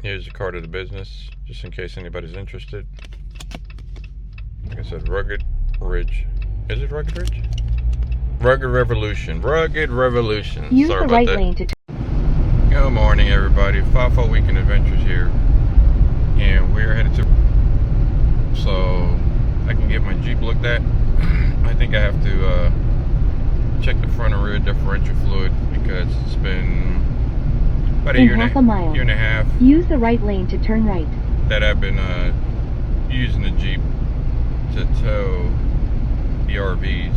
Here's the card of the business, just in case anybody's interested. Like I said, Rugged Ridge. Is it Rugged Ridge? Rugged Revolution. Rugged Revolution. Use Sorry the about right that. lane to Good morning, everybody. 5-4 Weekend Adventures here. And we're headed to... So, I can get my Jeep looked at. I think I have to check the front and rear differential fluid because it's been about a year and a half. Use the right lane to turn right. That I've been using the Jeep to tow the RVs.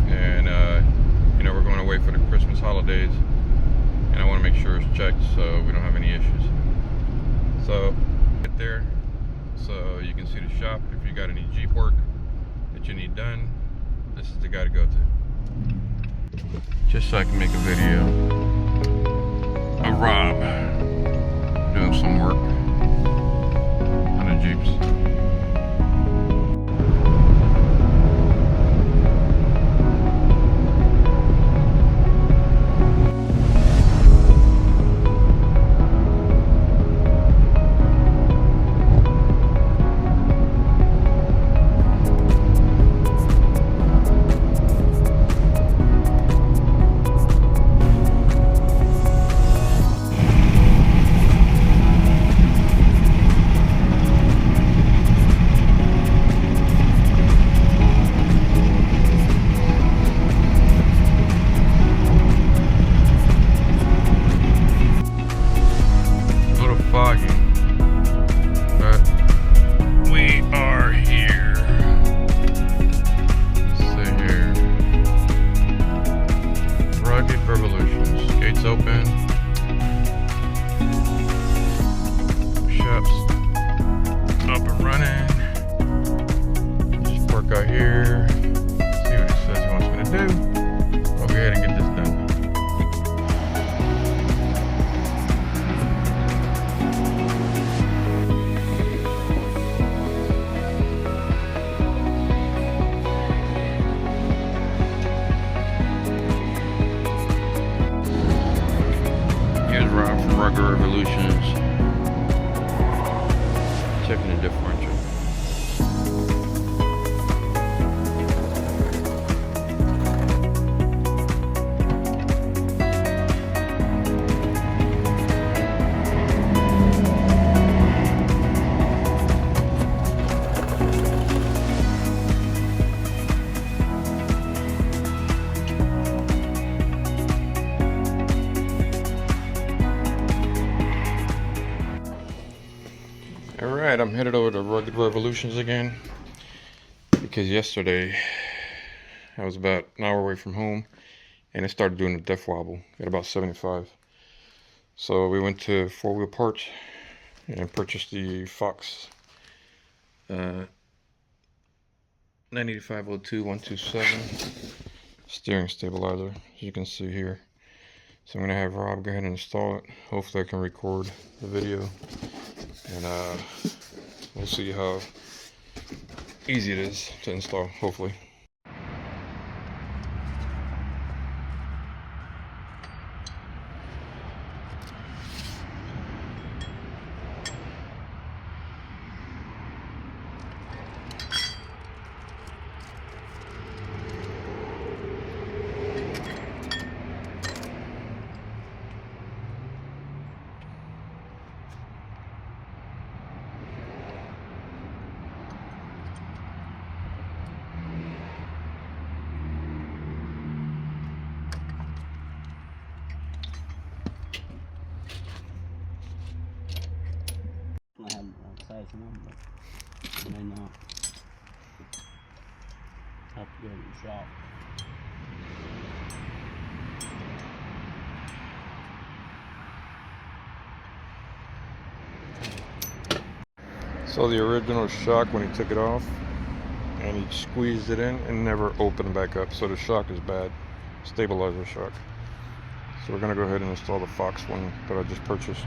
And, you know, we're going away for the Christmas holidays. And I want to make sure it's checked so we don't have any issues. So, get there so you can see the shop. If you got any Jeep work that you need done, this is the guy to go to. Just so I can make a video of Rob doing some work on the Jeeps. Foggy, but we are here. Let's see here. Rugged Revolutions. Gates open. Shops up and running. Just park out here. See what it says he wants me to do. I'll go ahead and get this done. Rob from Rugged Revolutions, checking the differential. Alright, I'm headed over to Rugged Revolutions again because yesterday I was about an hour away from home and it started doing a death wobble at about 75. So we went to 4-wheel parts and purchased the Fox 98502-127 steering stabilizer, as you can see here. So I'm going to have Rob go ahead and install it. Hopefully I can record the video. And we'll see how easy it is to install, hopefully. I had size one, but I may not. Have to go to the shop. So the original shock when he took it off and he squeezed it in and never opened back up, so the shock is bad, stabilizer shock. So we're gonna go ahead and install the Fox one that I just purchased.